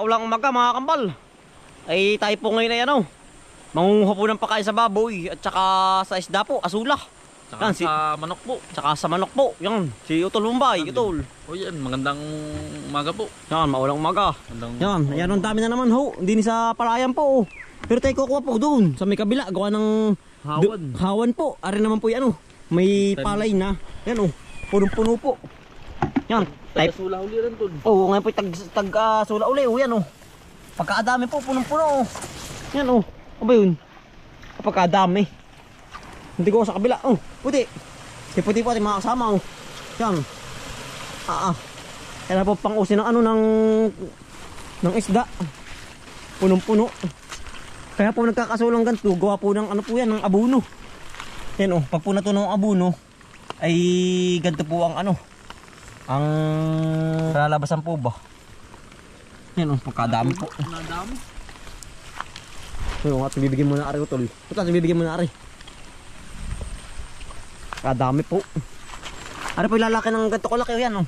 maulang umaga mga kambal. Ay tayo po ngayon ay ano, mangunguha po ng pagkain sa baboy at saka sa isda po, asula. Tsaka Yan, sa manok po. Tsaka sa manok po. Yan, si Utol Mumbay, Utol. O yan, magandang umaga po. Yan, maulang umaga. Yan, ayan ang dami na naman ho. Hindi ni sa palayan po. Pero tayo kukuha po doon sa may kabila, gawa ng hawan po. Ari naman po yan oh. May palay na. Yan oh, punong-puno po. Yan, type Taga-sula uli rin tol. oh, ngayon po sula uli. Oh, yan oh. Pagkakadami po, punong-puno oh. Yan oh. Ano ba yun? Pagkakadami. Hindi ko sa kabila. Oh, puti. Si puti po ating mga kasama oh. Yan. Kaya po pang usin ng ano ng isda. Punong-puno. Kaya po nagkakasulang ganito, gawa po ng ano po yan, ng abuno. Yan oh, pag po natunaw ang abuno, ay ganito po ang ano, ang lalabasan po ba. Yan oh, pagkadami po. Nadami. Yung ating bibigyan muna ari Utol. Ito ating bibigyan muna ari. Kadami po. Ari po ilalaki ng ganito kalaki yan oh.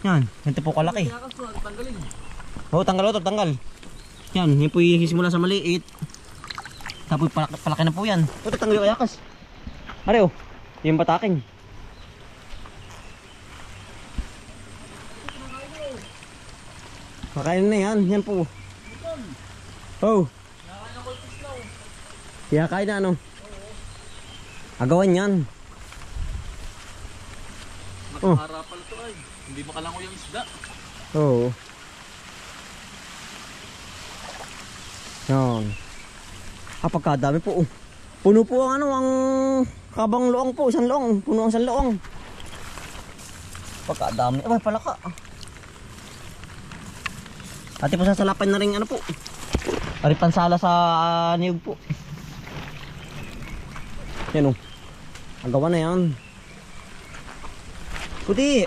Yan, ganito po kalaki. Tanggalin. Oo, tanggal Utol, tanggal. Yan, yun po sisimula sa maliit. Tapos palaki na po yan. Ito tanggal yung ayakas. Ari oh, yung bataking. Makain na yan, yan po. Oh. Kaya kain na ano? Agawan yan. Nakaharapal to ay. Hindi makalango yung isda. Oo. Yan. Pagkadami po. Puno po ang ano, ang kabang loong po, isang loong. Puno ang isang loong. Pagkadami. Ay, palaka. Ati po sasalapan na rin ano po. Pari pansala sa niyog po. Yan o. Agawa na yan. Puti.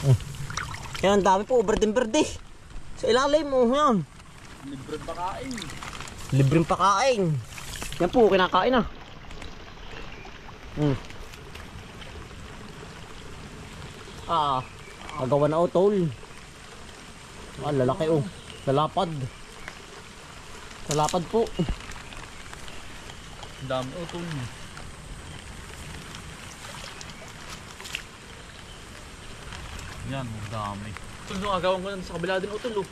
Oh. Yan, dami po. Berde-berde. Sa ilalim mo, yan. Libreng pakain. Libreng pakain. Yan po, kinakain na. Agawa na Utol. Lalaki oh. Lalapad. Lalapad po. Dami Utol. Yan, dami. Utol, nung agawang ko sa kabila din Utol oh.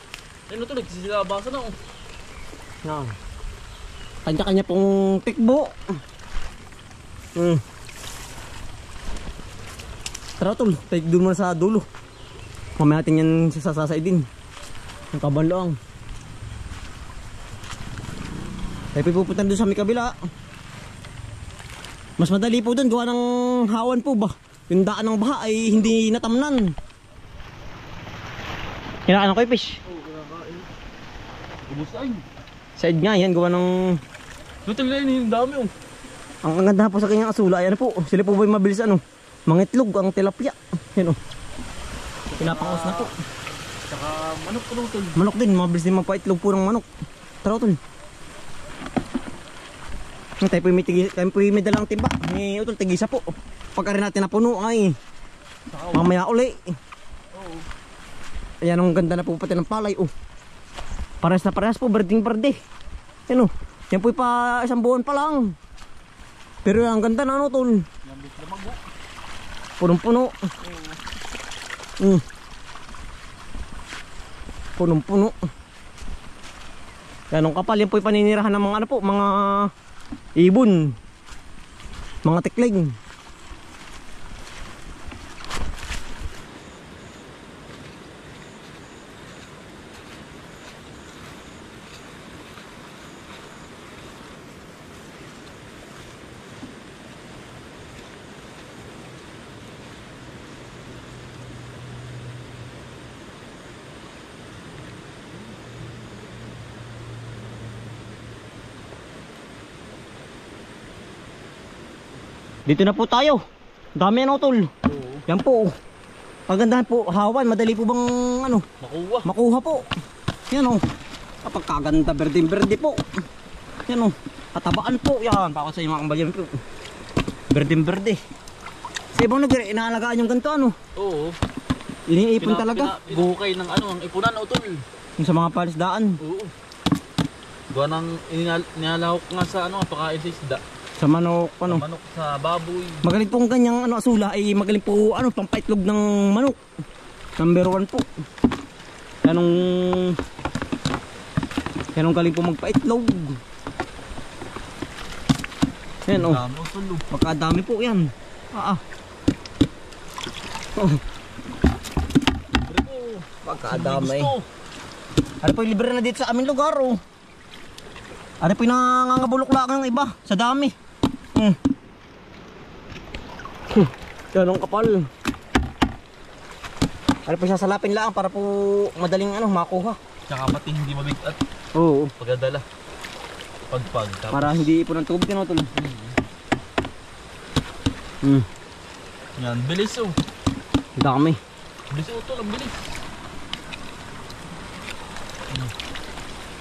Yan Utol, nagsisilabasa na oh. Yan. Kanya-kanya pong tikbo. Tara Utol, tayo doon muna sa dulo. Mamaya natin yan sasasay din. Ang kabanloang. Tayo pupunta doon sa may kabila. Mas madali po doon, gawa ng hawan po ba. Yung daan ng baha ay hindi natamnan. Kinakain ako yung fish. Oo, kinakain. Ubus ay. Side nga yan, gawa ng... Utol na yun, yung dami oh. Ang ganda po sa kanyang asula. Ayan po, sila po ba yung mabilis ano? Mangitlog ang tilapia. Yan o. Pinapangos na po. Tsaka manok po Utol. Manok din, mabilis din magpaitlog po ng manok. Tara Utol. Tayo po yung may dalang timba. Ni Utol, tigisa po. Pagka rin natin napuno ay mamaya uli. Oo. Ayan ang ganda na po pati ng palay. Parehas na parehas po, berding-berde. Yan o. Yan po pa isang buwan pa lang. Pero ang ganda na ano Utol. Lambit na mago. Punong-puno. Punong-puno. Ganong kapal. Yan po yung paninirahan ng mga ano po, mga ibon, mga tikling. Dito na po tayo. Dami yan Utol. Yan po. Pagandahan po, hawan, madali po bang ano? Makuha po. Yan o. Kapag kaganda, berdeng-berde po. Yan o. Katabaan po. Yan, baka sa inyo mga kambalyan po. Berdeng-berde. Sa ibang lugar, inaalagaan yung ganito ano? Oo. Iniipon talaga. Buhukay ng ano, ang ipunan utol. Yung sa mga palisdaan. Oo. Gawa ng inalahok nga sa ano, pakain sa isda. Sa manok, ano. Sa manok, sa baboy. Magaling po ang ganyang ano, asula ay magaling po ano, pampaitlog ng manok. Number 1 po. Yanong galing po magpaitlog. Yan oh. Dami utol. Magkadami po yan. Oh. Libre po. Magkadami. Gusto. Ano po libre na dito sa aming lugar oh. Ano po yung nangangabulok lang ng iba sa dami. Yan ang kapal. Ano po sasalapin lang para po madaling ano makuha. Tsaka pati hindi mabigat. Oo. Pagdadala. Pagpag. Para hindi ipon ng tubig ano tol. Yan, bilis oh. Dami. Bilis utol, ang bilis.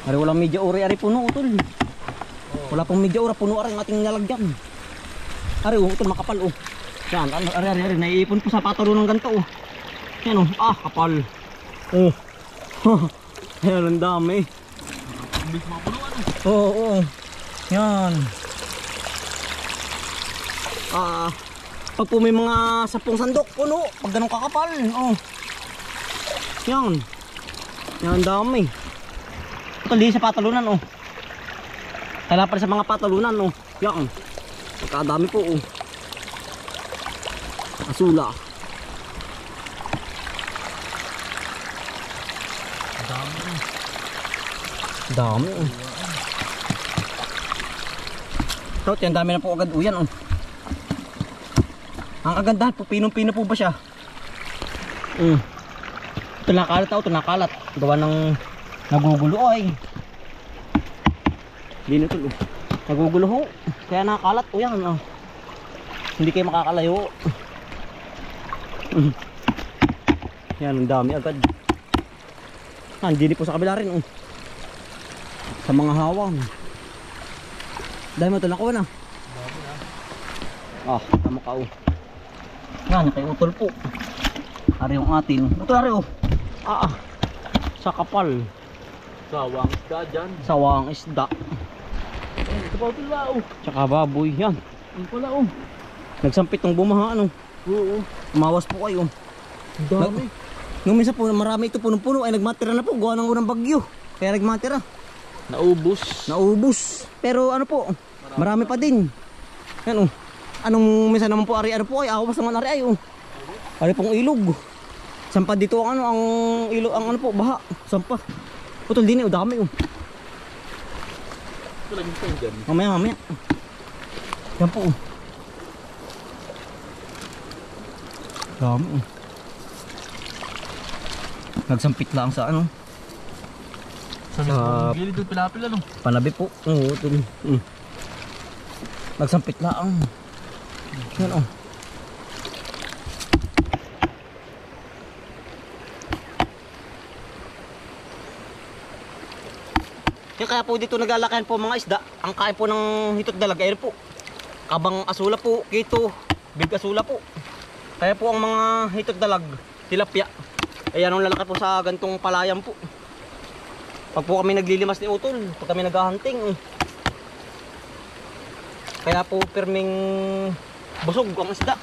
Ari walang media uri ari puno utol. Wala pong media ura puno ari ang ating nalagyan. Ari utol makapal oh. Yan, ari naiipon po sa patalo ng ganto oh. Yan oh, kapal. Oh. Yan ang dami. Bilis mga punuan oh. Oo. Yan. Pag po may mga 10 sandok puno, pag ganun kakapal. Oh. Yan. Yan ang dami. Ito di sa patalunan oh. Kaya pa sa mga patalunan oh. Yan. Pagkadami po oh. Asula. Dami oh. Dami oh. Ito, yan dami na po agad uyan oh. Ang kagandahan po, pinong-pino po ba siya? Ito nakalat ako, ito nakalat. Gawa ng nagugulo ay. Hindi na ito. Nagugulo ho. Kaya nakalat o yan. Oh. Hindi kayo makakalayo. Yan, ang dami agad. Hindi po sa kabila rin. Oh. Sa mga hawang. Dahil mo ito nakuha na. Tama ka oh. Yan, kay utol po. Ari yung atin. Ito ari oh. Sa kapal. Sawang isda dyan. Sawang isda. Ito pa utol ba oh. Tsaka baboy. Yan. Ang pala oh. Nagsampit ng bumaha ano. Oo. Umawas po kayo. Ang dami. Nung minsan po marami ito punong-puno ay nagmatira na po. Gawa ng unang bagyo. Kaya nagmatira. Naubos. Pero ano po. Marami pa din. Yan oh. Anong minsan naman po ari po ay awas naman ari ay oh. Ari pong ilog. Sampa dito ang ano ang ilog ang ano po baha. Sampa. Putol din oh dami oh. Ito lang yung dyan. Mamaya. Yan po oh. Dami oh. Nagsampit lang sa ano. Sa gilid ng pilapil ano. Panabi po. Oo, ito. Nagsampit lang. Yan oh. Yan kaya po dito naglalakihan po mga isda. Ang kain po ng hitot dalag ay po. Kabang asula po, kito, big asula po. Kaya po ang mga hitot dalag, tilapia. Ayan ang lalaki po sa gantong palayan po. Pag po kami naglilimas ni Utol, pag kami naghahunting. Kaya po pirming busog ang isda.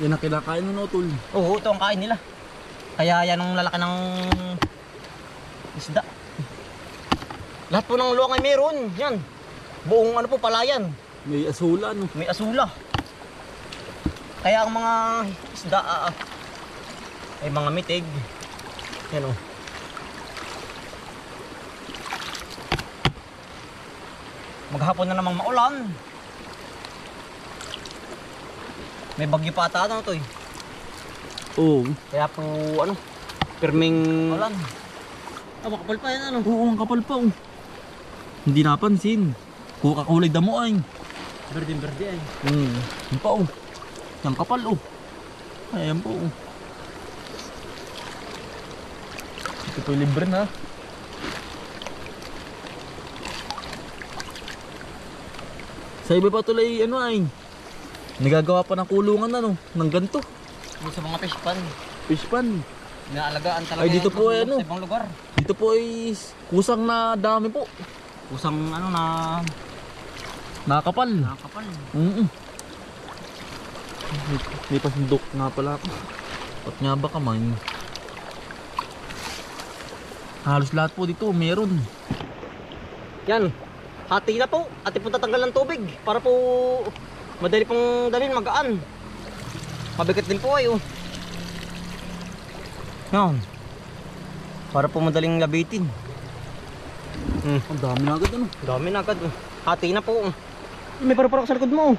Yan ang kinakain ng Utol. Oo, ito ang kain nila. Kaya yan ang lalaki ng isda. Lahat po ng luwang ay meron. Yan. Buong ano po palayan. May asula no. May asula. Kaya ang mga isda ay mga mitig. Yan o. Maghapon na namang maulan. May bagyo pa ata ano to eh. Oo. Kaya po ano, pirming ulan. Makapal pa yan ano. Oo, ang kapal pa oh. Hindi napansin. Kukakulay damo ay. Berde ay. Yan pa oh. Ang kapal oh. Ayan po oh. Ito po libre na. Sa iba pa tuloy ano ay. Nagagawa pa ng kulungan ano, ng ganto. Yung sa mga fish pan. Fish pan. Inaalagaan talaga Ay, dito yan po ay ano. sa ibang lugar. Dito po ay kusang na dami po. Kusang ano na Nakakapal. nakakapal. May pasundok nga pala ako. At nga ba kamay? Halos lahat po dito meron. Yan. Hati na po. Ati po tatanggal ng tubig. Para po madali pong dalhin magaan. Mabigat din po ay oh. Yan. Para po madaling labitin. Ang dami na agad ano. Dami na agad. Hati na po. May paru-paro sa likod mo.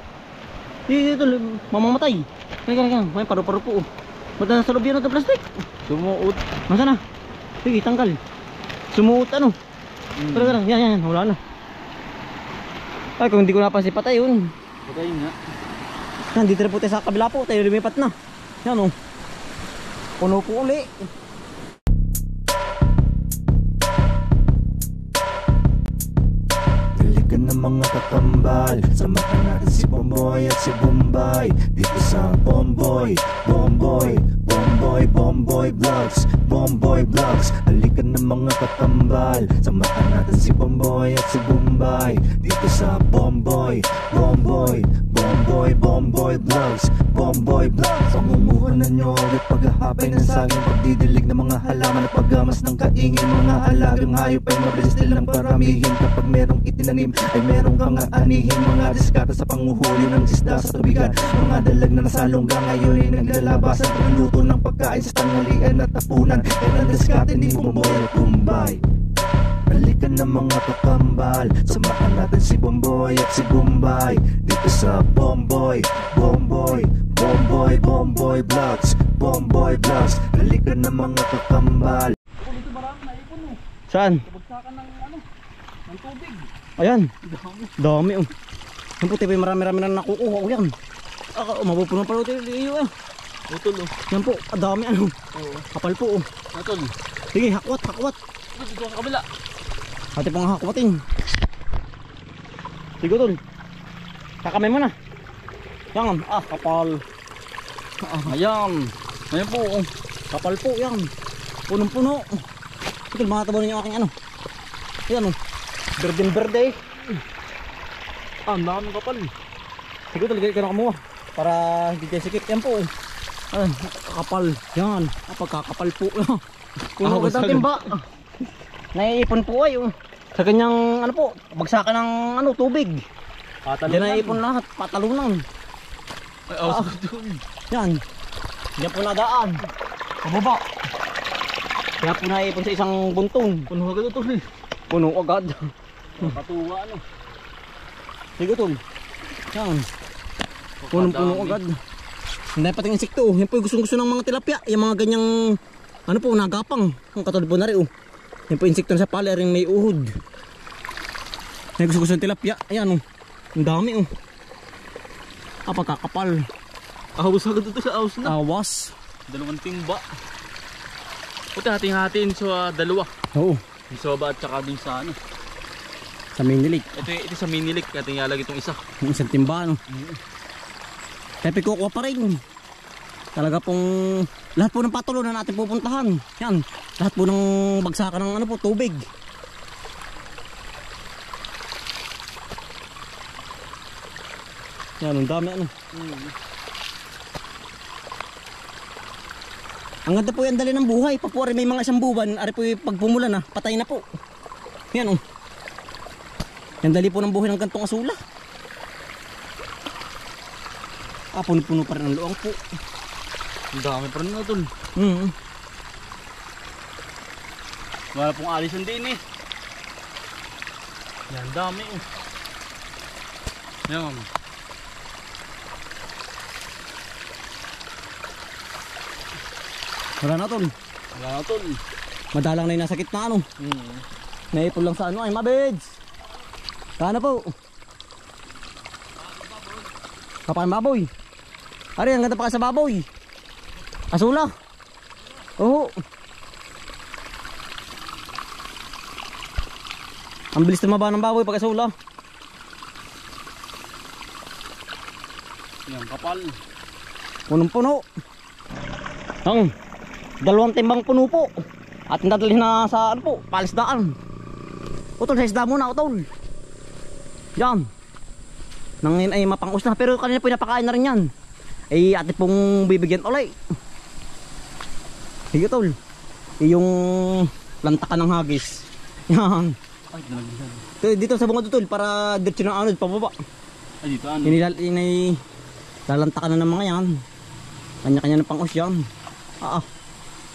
Dito, mamamatay. Kaya. May paru-paro po. Ba't nasa loob yan ng plastic? Sumuot. Masa na? Sige, tanggal. Sumuot ano? Kaya. Yan. Wala na. Ay, kung hindi ko napansin patay yun. Patay nga. Yan, dito na po tayo sa kabila po. Tayo lumipat na. Yan o. Puno po uli. Dalikan ng mga kakambal, samahan natin si Bomboy at si Bombay dito sa Bomboy Vlogs. Bomboy Vlogs. Dalikan ng mga kakambal, samahan natin si Bomboy at si Bombay dito sa Bomboy Vlogs. Bomboy Vlogs. Pangumuhanan nyo ulit paghahapay ng saging, pagdidilig ng mga halaman at paggamas ng kaingin. Mga alagang hayop ay mabilis nilang paramihin. Kapag merong itinanim ay merong kang aanihin. Mga diskata sa panguhuli ng isda sa tubigan. Mga dalag na nasalungga ngayon ay naglalabasan. Pagluto ng pagkain sa tanghalian at tapunan. Yan ang diskate ni Bomboy at Bombay. Balikan ng mga kakambal, samahan natin si Bomboy at si Bombay dito sa Bomboy Vlogs. Bomboy Vlogs. Balikan ng mga kakambal. Dito marami naipon oh. Saan? Kabagsakan ng ano, ng tubig. Ayan. Dami. Dami oh. Ang puti pa yung marami-rami na nakukuha ko yan. Mapupuno pa rin iyo ah. Utol oh. Yan po, dami ano. Oo. Kapal po oh. Utol. Sige, hakwat. Dito sa kabila. Ate pang hakwatin. Sige tol. Kakamay mo na. Yan, kapal. Ayan. Ayan po oh. Kapal po yan. Punong-puno. Sige, mga tabanin yung aking ano. Ayan oh. Berde. Ang dami kapal. Sige tol, ka na kamuha. Para hindi tayo sikip. Yan po oh. Ayan, kapal. Yan. Pagkakapal po. Puno ko ng timba. Naiipon po ay oh. Sa ganyang ano po, bagsakan ng ano, tubig. Diyan naiipon lahat, patalunan. Ay, awas ko doon. Yan. Diyan po nadaan. Pababa. Kaya po naiipon sa isang buntong. Puno agad utol eh. Puno agad. Patuwa ano. Sige tol. Yan. Puno agad. Hindi pati ng insekto. Yan po yung gustong-gusto ng mga tilapia. Yung mga ganyang ano po, nagapang. Ang katulad po na rin oh. Yan po insekto sa pala rin may uhod. Yan gusto ng tilapia. Ayan oh. Ang dami oh. Pagkakapal. Awas agad ito sa awas na. Awas. Dalawang timba. Puti hating-hatiin sa dalawa. Oo. Yung sa baba at saka dun sa ano. Sa main lake. Ito sa mini lake. Kaya tingyalag itong isa. Yung isang timba no. Pepe kukuha pa rin. Talaga pong lahat po ng patulo na natin pupuntahan. Yan. Lahat po ng bagsakan ng ano po, tubig. Yan, ang dami ano. Ang ganda po yan dali ng buhay. Pag po may mga isang buwan, ari po pag pumulan na, patay na po. Yan oh. Yan dali po ng buhay ng gantong asula. Puno-puno pa rin ang luang po. Ang dami pa rin na tol. Wala pong alisan din eh. Yan, dami oh. Yan. Wala na tol. Wala na tol. Madalang na yung nasa gitna ano. Naipon lang sa ano ay mabeds. Sana po. Kapain baboy. Ari, ang ganda pa sa baboy. Asula. Oo. Ang bilis tumaba ng baboy pag asula. Yan. Ang kapal. Punong-puno. Ang dalawang timbang puno po. At dadalhin na sa ano po, palisdaan. Utol, sa isda muna, utol. Yan. Nangin ay mapangus na. Pero kanina po napakain na rin yan. Ay ate pong bibigyan ulit. Sige tol. Yung lantakan ng hagis. Yan. Ay, nalagyan. Dito sa bungad tol para diretso ng anod pababa. Ay, dito ano? Lalantakan na ng mga yan. Kanya-kanya ng pangus yan.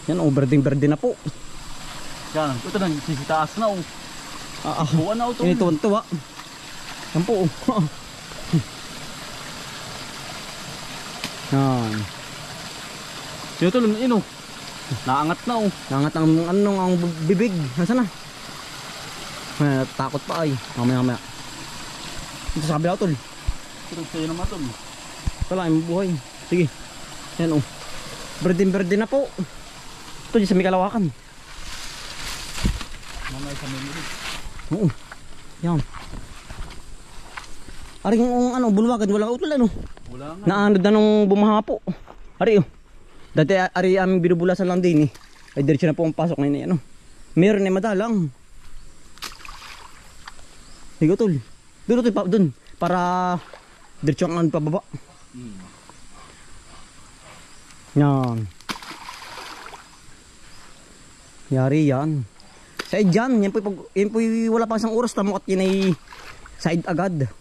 Yan berding-berde na po. Yan, ito na, sisitaas na oh. Buwan na ito. Inituwan-tuwa. Yan po. Yan. Ito lang, ino. Naangat na oh. Naangat ang bibig. Nasaan na? Takot pa ay. Mamaya. Ito sa kabila tol. Ito sa'yo naman tol. Wala, ay mabuhay. Sige. Yan oh. Berde na po. Ito dyan sa may kalawakan. Mamaya sa memory. Oo. Yan. Aring bulwagan, wala utol ano. Wala nga. Naanod na nung bumaha po. Ari oh. Dati ari aming binubulasan lang din eh. Ay diretso na po ang pasok ngayon eh ano. Meron eh madalang. Sige tol. Doon para diretso ang pababa. Yan. Yari yan. Side dyan. Yan po wala pa isang oras tamo at yun ay side agad.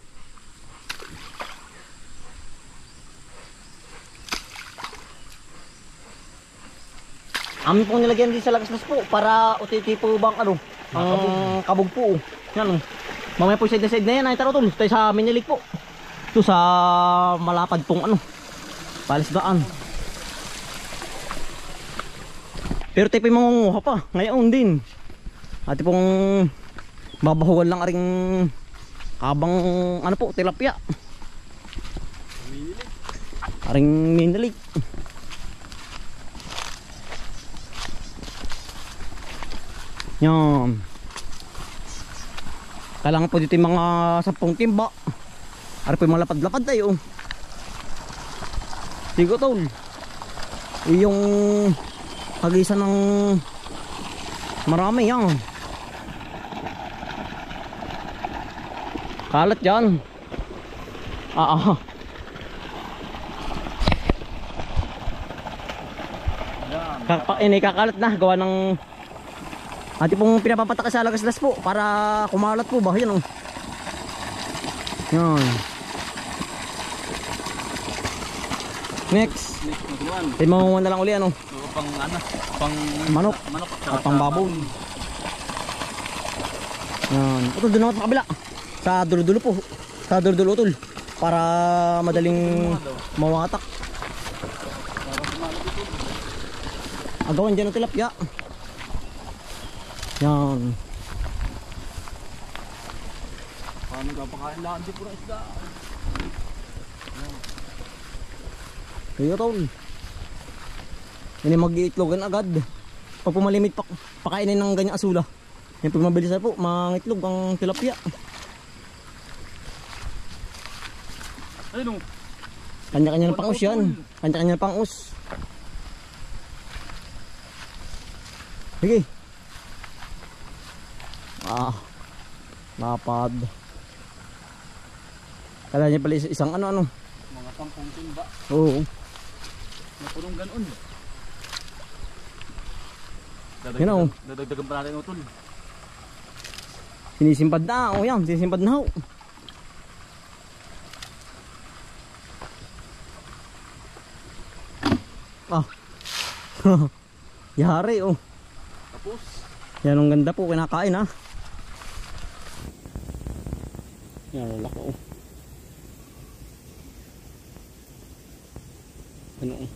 Amin pong nilagyan din sa lagas po para utiti po bang ang kabog po. Yan oh. Mamaya po side na yan ay taro tol. Tayo sa minilig po. Ito sa malapad pong palisdaan. Pero tayo po yung mangunguha pa. Ngayon din. At pong babahugan lang aring kabang tilapia. Aring minilig. Yan. Kailangan po dito yung mga 10 timba. Ari po yung mga lapad-lapad tayo. Sige tol. Yung hagisan ng marami yan. Kalat yan. Kakalat na. Gawa ng ati pong pinapapataka sa lagas-las po para kumalat po ba? Yan oh. Yan. Next. Tayo mamuha na lang uli Pang manok at pang baboy. Yan. Ito doon naman sa kabila. Sa dulo-dulo po. Sa dulo-dulo utol. Para madaling mawatak. Agawan dyan ang tilapia. Yan. Paano kapakain lang di pura isda. Kaya tol. Yan yung mag-iitlogan agad. Pag pumalimit pakainin ng ganyang asula. Yan pag mabilis na po, mangitlog ang tilapia. Ayun o. Kanya-kanya ng pangus yan. Kanya-kanya ng pangus. Sige. Lapad. Kala niya pala isang ano. Mga 10 timba. Oo. Napulong ganoon. Yan o. Dadagdagan pa natin utol. Sinisimpad na. O yan, sinisimpad na ho. Yari o. Tapos. Yan ang ganda po, kinakain ha. Yan, lalaki o. Ano o.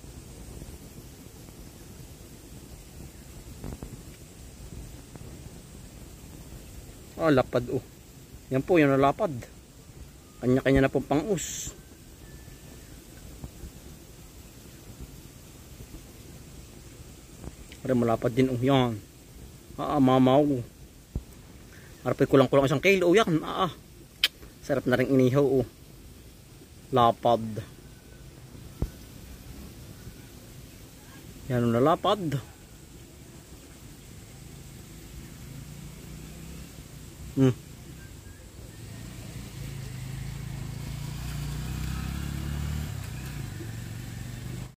Lapad o. Yan po, yan ang lapad. Kanya-kanya na pong pangus. Para malapad din o. Yan. Mamaw. Harapay kulang-kulang 1 kilo. Yan. Sarap na rin inihaw o. Lapad. Yan ang nalapad. Hmm.